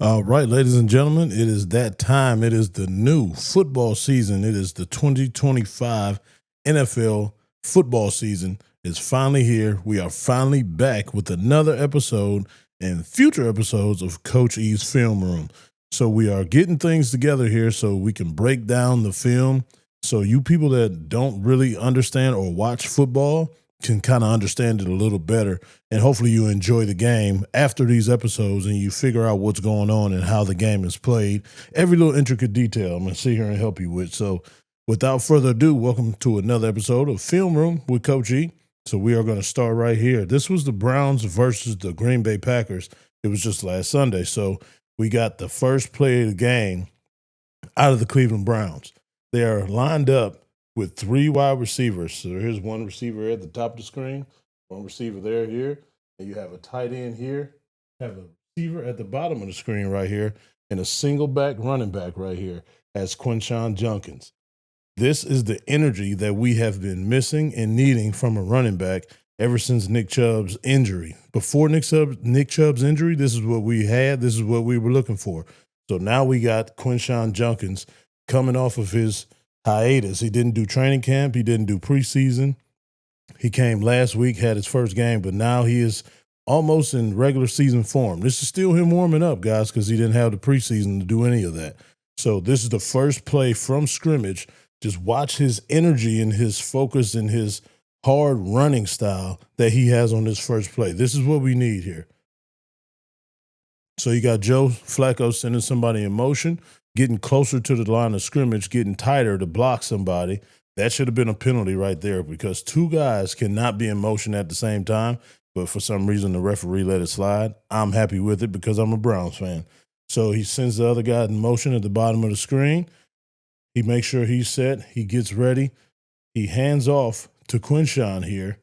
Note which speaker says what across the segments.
Speaker 1: All right, ladies and gentlemen, it is that time. It is the new football season. It is the 2025 NFL football season. It's finally here. We are finally back with another episode and future episodes of Coach E's Film Room. So we are getting things together here so we can break down the film. So you people that don't really understand or watch football can kind of understand it a little better, and hopefully you enjoy the game after these episodes and you figure out what's going on and how the game is played. Every little intricate detail I'm going to sit here and help you with. So without further ado, welcome to another episode of Film Room with Coach E. So we are going to start right here. This was the Browns versus the Green Bay Packers. It was just last Sunday. So we got the first play of the game out of the Cleveland Browns. They are lined up with three wide receivers. So here's one receiver at the top of the screen, one receiver here, and you have a tight end here, have a receiver at the bottom of the screen right here, and a single back running back right here as Quinshon Judkins. This is the energy that we have been missing and needing from a running back ever since Nick Chubb's injury. Before Nick Chubb's injury, this is what we had. This is what we were looking for. So now we got Quinshon Judkins coming off of his hiatus. He didn't do training camp. He didn't do preseason. He came last week, had his first game, but now he is almost in regular season form. This is still him warming up, guys, because he didn't have the preseason to do any of that. So this is the first play from scrimmage. Just watch his energy and his focus and his hard running style that he has on this first play. This is what we need here. So you got Joe Flacco sending somebody in motion, getting closer to the line of scrimmage, getting tighter to block somebody. That should have been a penalty right there because two guys cannot be in motion at the same time. But for some reason, the referee let it slide. I'm happy with it because I'm a Browns fan. So he sends the other guy in motion at the bottom of the screen. He makes sure he's set. He gets ready. He hands off to Quinshon here.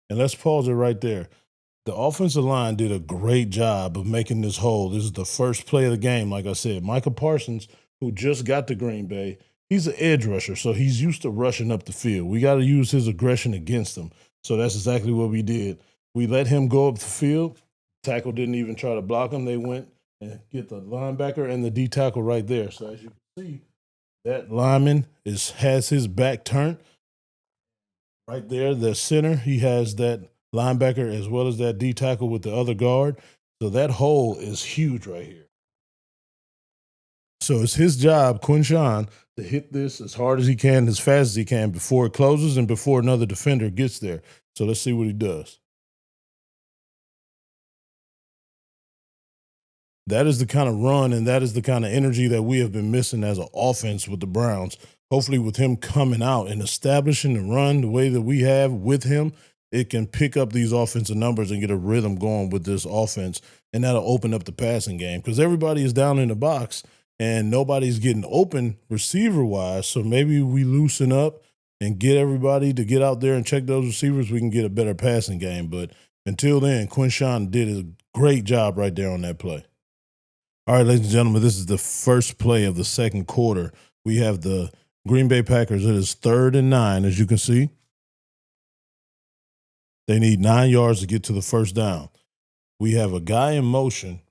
Speaker 1: And let's pause it right there. The offensive line did a great job of making this hold. This is the first play of the game, like I said. Micah Parsons, who just got to Green Bay, he's an edge rusher, so he's used to rushing up the field. We got to use his aggression against him. So that's exactly what we did. We let him go up the field. Tackle didn't even try to block him. They went and get the linebacker and the D tackle right there. So as you can see, that lineman has his back turned. Right there, the center, he has that linebacker as well as that D tackle with the other guard. So that hole is huge right here. So it's his job, Quinshon, to hit this as hard as he can, as fast as he can before it closes and before another defender gets there. So let's see what he does. That is the kind of run and that is the kind of energy that we have been missing as an offense with the Browns. Hopefully, with him coming out and establishing the run the way that we have with him, it can pick up these offensive numbers and get a rhythm going with this offense. And that'll open up the passing game because everybody is down in the box and nobody's getting open receiver wise. So maybe we loosen up and get everybody to get out there and check those receivers. We can get a better passing game. But until then, Quinshon did a great job right there on that play. All right, ladies and gentlemen, this is the first play of the second quarter. We have the Green Bay Packers. It is 3rd and 9, as you can see. They need 9 yards to get to the first down. We have a guy in motion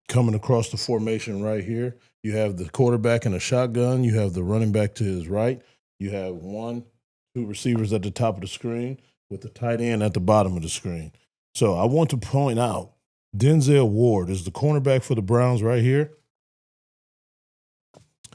Speaker 1: coming across the formation right here. You have the quarterback in a shotgun. You have the running back to his right. You have 1, 2 receivers at the top of the screen with the tight end at the bottom of the screen. So I want to point out Denzel Ward is the cornerback for the Browns right here.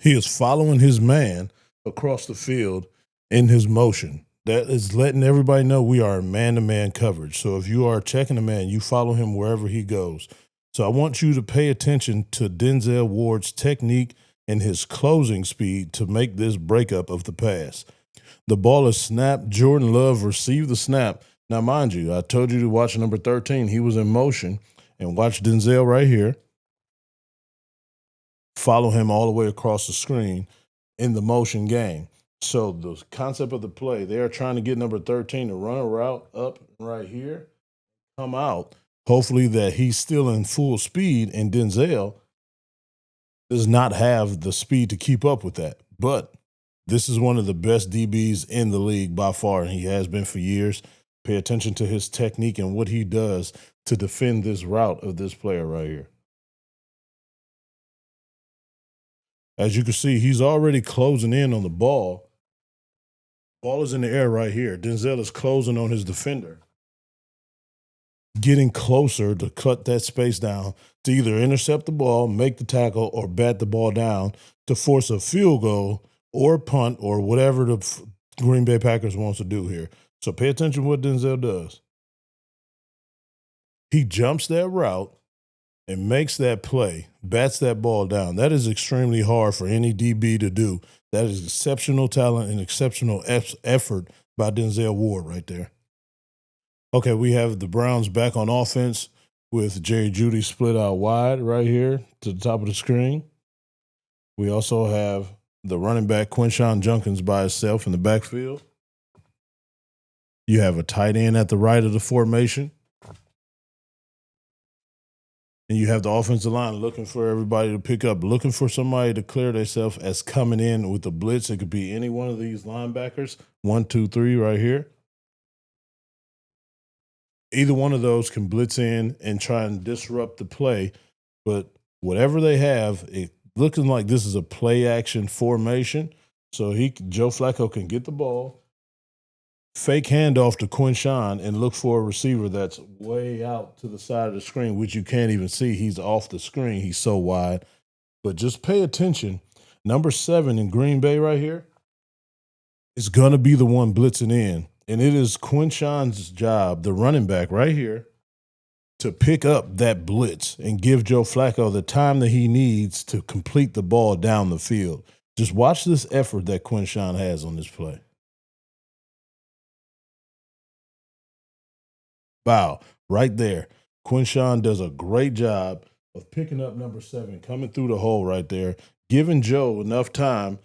Speaker 1: He is following his man across the field in his motion. That is letting everybody know we are man-to-man coverage. So if you are checking a man, you follow him wherever he goes. So I want you to pay attention to Denzel Ward's technique and his closing speed to make this breakup of the pass. The ball is snapped. Jordan Love received the snap. Now, mind you, I told you to watch number 13. He was in motion. And watch Denzel right here. Follow him all the way across the screen in the motion game. So the concept of the play, they are trying to get number 13 to run a route up right here, come out. Hopefully that he's still in full speed, and Denzel does not have the speed to keep up with that. But this is one of the best DBs in the league by far, and he has been for years. Pay attention to his technique and what he does to defend this route of this player right here. As you can see, he's already closing in on the ball. Ball is in the air right here. Denzel is closing on his defender, getting closer to cut that space down to either intercept the ball, make the tackle, or bat the ball down to force a field goal or punt or whatever the Green Bay Packers wants to do here. So pay attention to what Denzel does. He jumps that route and makes that play, bats that ball down. That is extremely hard for any DB to do. That is exceptional talent and exceptional effort by Denzel Ward right there. Okay, we have the Browns back on offense with Jerry Jeudy split out wide right here to the top of the screen. We also have the running back Quinshon Judkins by himself in the backfield. You have a tight end at the right of the formation. And you have the offensive line looking for everybody to pick up, looking for somebody to clear themselves as coming in with the blitz. It could be any one of these linebackers, 1, 2, 3 right here. Either one of those can blitz in and try and disrupt the play. But whatever they have, it looking like this is a play action formation. So Joe Flacco can get the ball, fake handoff to Quinshon, and look for a receiver that's way out to the side of the screen, which you can't even see. He's off the screen. He's so wide. But just pay attention. Number 7 in Green Bay right here is going to be the one blitzing in. And it is Quinshon's job, the running back right here, to pick up that blitz and give Joe Flacco the time that he needs to complete the ball down the field. Just watch this effort that Quinshon has on this play. Wow, right there. Quinshon does a great job of picking up number 7, coming through the hole right there, giving Joe enough time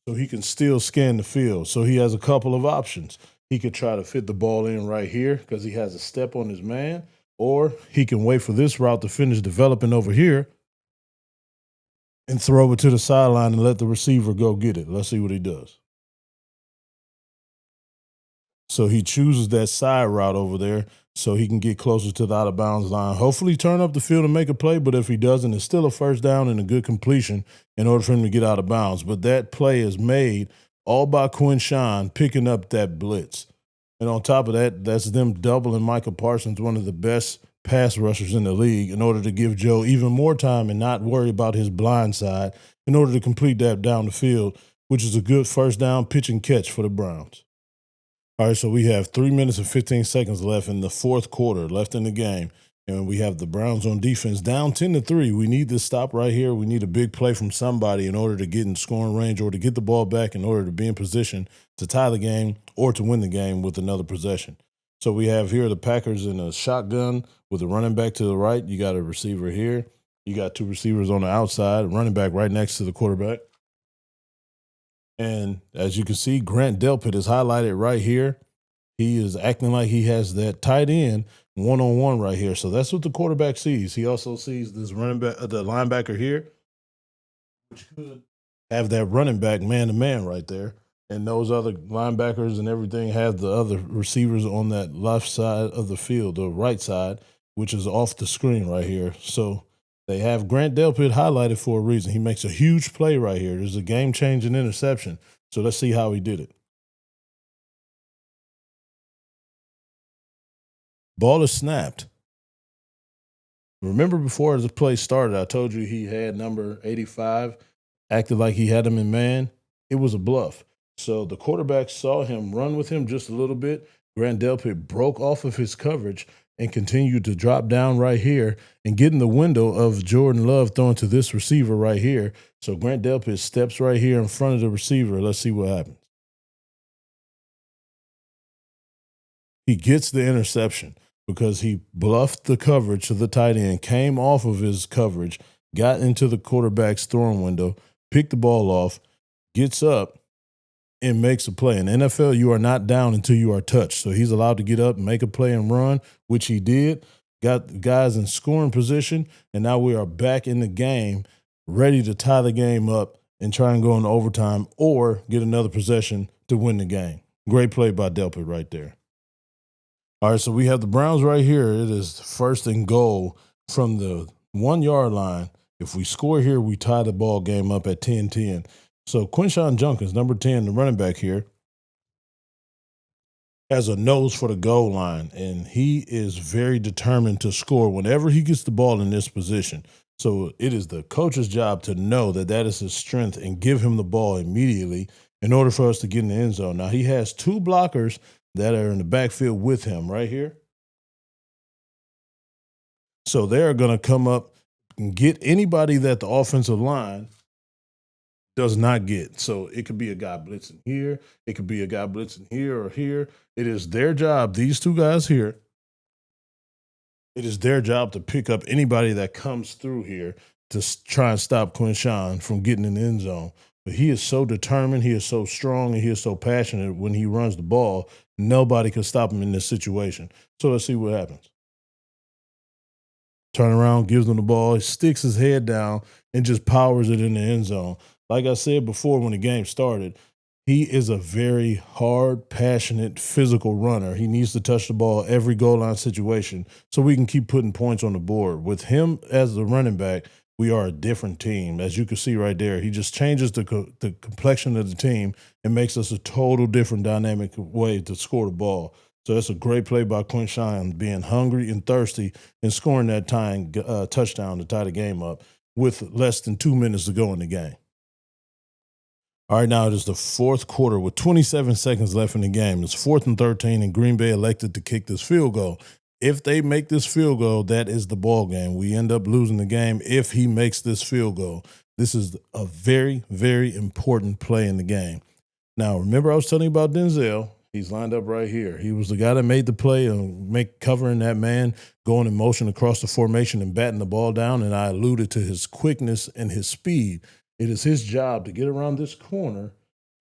Speaker 1: so he can still scan the field. So he has a couple of options. He could try to fit the ball in right here because he has a step on his man, or he can wait for this route to finish developing over here and throw it to the sideline and let the receiver go get it. Let's see what he does. So he chooses that side route over there so he can get closer to the out-of-bounds line. Hopefully turn up the field and make a play, but if he doesn't, it's still a first down and a good completion in order for him to get out of bounds. But that play is made all by Quinshon picking up that blitz. And on top of that, that's them doubling Micah Parsons, one of the best pass rushers in the league, in order to give Joe even more time and not worry about his blind side in order to complete that down the field, which is a good first down pitch and catch for the Browns. All right, so we have 3 minutes and 15 seconds left in the fourth quarter, left in the game. And we have the Browns on defense down 10-3. We need this stop right here. We need a big play from somebody in order to get in scoring range or to get the ball back in order to be in position to tie the game or to win the game with another possession. So we have here the Packers in a shotgun with a running back to the right. You got a receiver here. You got 2 receivers on the outside, running back right next to the quarterback. And as you can see, Grant Delpit is highlighted right here. He is acting like he has that tight end one-on-one right here. So that's what the quarterback sees. He also sees this running back, the linebacker here, which could have that running back man-to-man right there. And those other linebackers and everything have the other receivers on that left side of the field, the right side, which is off the screen right here. So they have Grant Delpit highlighted for a reason. He makes a huge play right here. There's a game-changing interception. So let's see how he did it. Ball is snapped. Remember before the play started, I told you he had number 85, acted like he had him in man. It was a bluff. So the quarterback saw him run with him just a little bit. Grant Delpit broke off of his coverage and continued to drop down right here and get in the window of Jordan Love throwing to this receiver right here. So Grant Delpit steps right here in front of the receiver. Let's see what happens. He gets the interception because he bluffed the coverage to the tight end, came off of his coverage, got into the quarterback's throwing window, picked the ball off, gets up, and makes a play. In the NFL, you are not down until you are touched. So he's allowed to get up, make a play, and run, which he did. Got guys in scoring position, and now we are back in the game, ready to tie the game up and try and go into overtime or get another possession to win the game. Great play by Delpit right there. All right, so we have the Browns right here. It is first and goal from the 1 yard line. If we score here, we tie the ball game up at 10-10. So Quinshon Judkins, number 10, the running back here, has a nose for the goal line, and he is very determined to score whenever he gets the ball in this position. So it is the coach's job to know that that is his strength and give him the ball immediately in order for us to get in the end zone. Now, he has two blockers that are in the backfield with him right here. So they're going to come up and get anybody that the offensive line does not get. So it could be a guy blitzing here. It could be a guy blitzing here or here. It is their job, these two guys here, it is their job to pick up anybody that comes through here to try and stop Quinshon from getting in the end zone. But he is so determined, he is so strong, and he is so passionate when he runs the ball, nobody can stop him in this situation. So let's see what happens. Turn around, gives him the ball, he sticks his head down, and just powers it in the end zone. Like I said before when the game started, he is a very hard, passionate, physical runner. He needs to touch the ball every goal line situation so we can keep putting points on the board. With him as the running back, we are a different team. As you can see right there, he just changes the complexion of the team and makes us a total different dynamic way to score the ball. So that's a great play by Quinshon, being hungry and thirsty and scoring that touchdown to tie the game up with less than 2 minutes to go in the game. All right, now it is the fourth quarter with 27 seconds left in the game. It's 4th and 13, and Green Bay elected to kick this field goal. If they make this field goal, that is the ball game. We end up losing the game if he makes this field goal. This is a very, very important play in the game. Now, remember I was telling you about Denzel. He's lined up right here. He was the guy that made the play of covering that man, going in motion across the formation and batting the ball down, and I alluded to his quickness and his speed. It is his job to get around this corner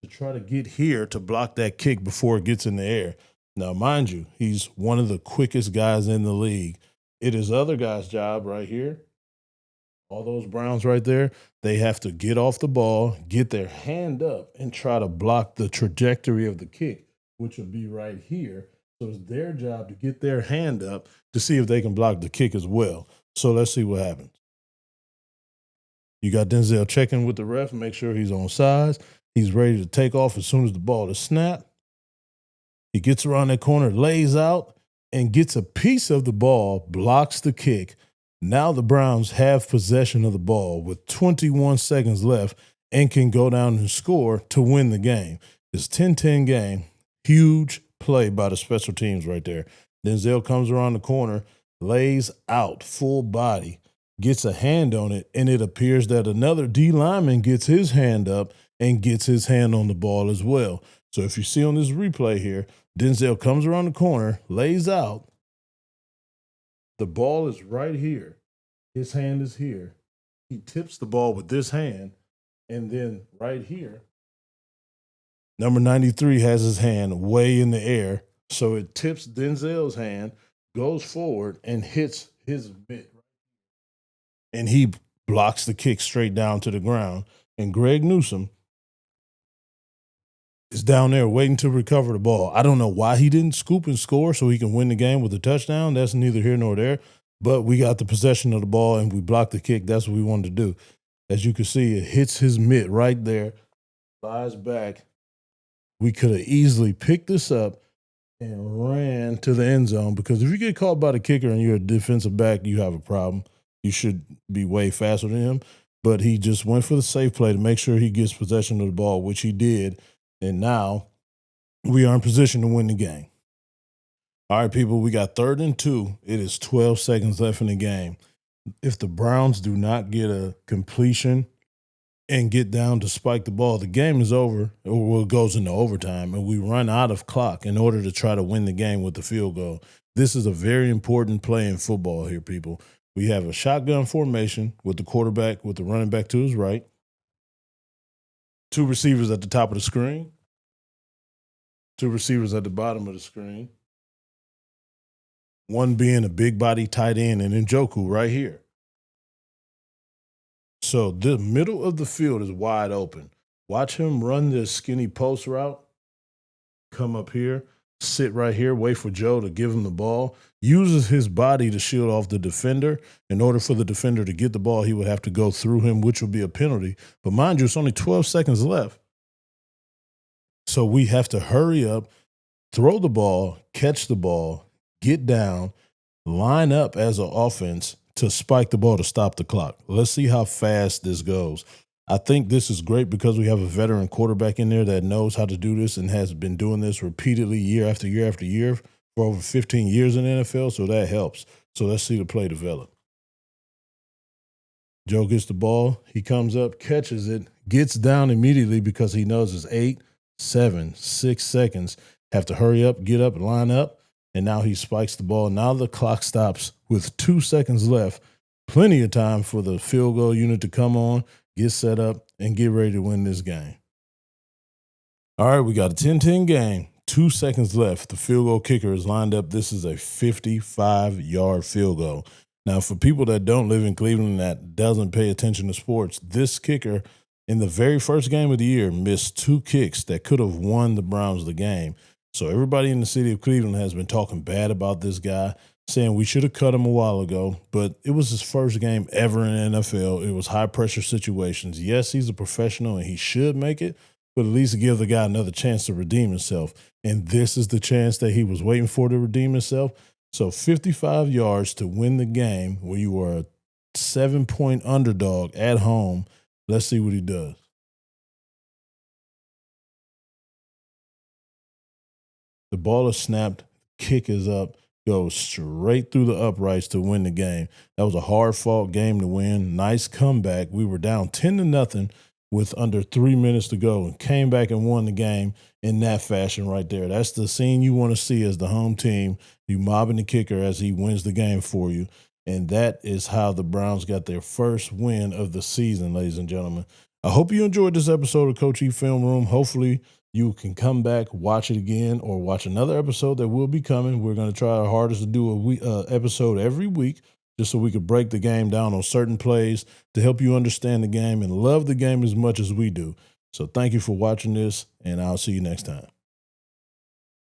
Speaker 1: to try to get here to block that kick before it gets in the air. Now, mind you, he's one of the quickest guys in the league. It is other guys' job right here. All those Browns right there, they have to get off the ball, get their hand up, and try to block the trajectory of the kick, which will be right here. So it's their job to get their hand up to see if they can block the kick as well. So let's see what happens. You got Denzel checking with the ref, make sure he's on sides. He's ready to take off as soon as the ball is snapped. He gets around that corner, lays out, and gets a piece of the ball, blocks the kick. Now the Browns have possession of the ball with 21 seconds left and can go down and score to win the game. It's 10-10 game. Huge play by the special teams right there. Denzel comes around the corner, lays out full body, gets a hand on it, and it appears that another D lineman gets his hand up and gets his hand on the ball as well. So if you see on this replay here, Denzel comes around the corner, lays out. The ball is right here. His hand is here. He tips the ball with this hand, and then right here, number 93 has his hand way in the air. So it tips Denzel's hand, goes forward, and hits his mitt. And he blocks the kick straight down to the ground. And Greg Newsome is down there waiting to recover the ball. I don't know why he didn't scoop and score so he can win the game with a touchdown. That's neither here nor there. But we got the possession of the ball and we blocked the kick. That's what we wanted to do. As you can see, it hits his mitt right there, flies back. We could have easily picked this up and ran to the end zone, because if you get caught by the kicker and you're a defensive back, you have a problem. You should be way faster than him. But he just went for the safe play to make sure he gets possession of the ball, which he did. And now we are in position to win the game. All right, people, we got 3rd and 2. It is 12 seconds left in the game. If the Browns do not get a completion and get down to spike the ball, the game is over, or it goes into overtime, and we run out of clock in order to try to win the game with the field goal. This is a very important play in football here, people. We have a shotgun formation with the quarterback, with the running back to his right, 2 receivers at the top of the screen, 2 receivers at the bottom of the screen, one being a big body tight end and Njoku right here. So the middle of the field is wide open. Watch him run this skinny post route, come up here, sit right here, wait for Joe to give him the ball, uses his body to shield off the defender. In order for the defender to get the ball, he would have to go through him, which would be a penalty. But mind you, it's only 12 seconds left. So we have to hurry up, throw the ball, catch the ball, get down, line up as an offense to spike the ball to stop the clock. Let's see how fast this goes. I think this is great because we have a veteran quarterback in there that knows how to do this and has been doing this repeatedly year after year after year for over 15 years in the NFL, so that helps. So let's see the play develop. Joe gets the ball. He comes up, catches it, gets down immediately because he knows it's 8, 7, 6 seconds. Have to hurry up, get up, line up, and now he spikes the ball. Now the clock stops with 2 seconds left. Plenty of time for the field goal unit to come on, get set up, and get ready to win this game. All right, we got a 10-10 game. 2 seconds left. The field goal kicker is lined up. This is a 55-yard field goal. Now, for people that don't live in Cleveland that doesn't pay attention to sports, this kicker in the very first game of the year missed 2 kicks that could have won the Browns the game. So everybody in the city of Cleveland has been talking bad about this guy, saying we should have cut him a while ago, but it was his first game ever in the NFL. It was high-pressure situations. Yes, he's a professional and he should make it, but at least give the guy another chance to redeem himself. And this is the chance that he was waiting for to redeem himself. So 55 yards to win the game where you were a 7-point underdog at home. Let's see what he does. The ball is snapped, kick is up, goes straight through the uprights to win the game. That was a hard-fought game to win. Nice comeback. We were down 10-0 with under 3 minutes to go and came back and won the game in that fashion right there. That's the scene you want to see as the home team. You mobbing the kicker as he wins the game for you. And that is how the Browns got their first win of the season, ladies and gentlemen. I hope you enjoyed this episode of Coach E Film Room. Hopefully you can come back, watch it again, or watch another episode that will be coming. We're going to try our hardest to do a episode every week just so we could break the game down on certain plays to help you understand the game and love the game as much as we do. So thank you for watching this, and I'll see you next time.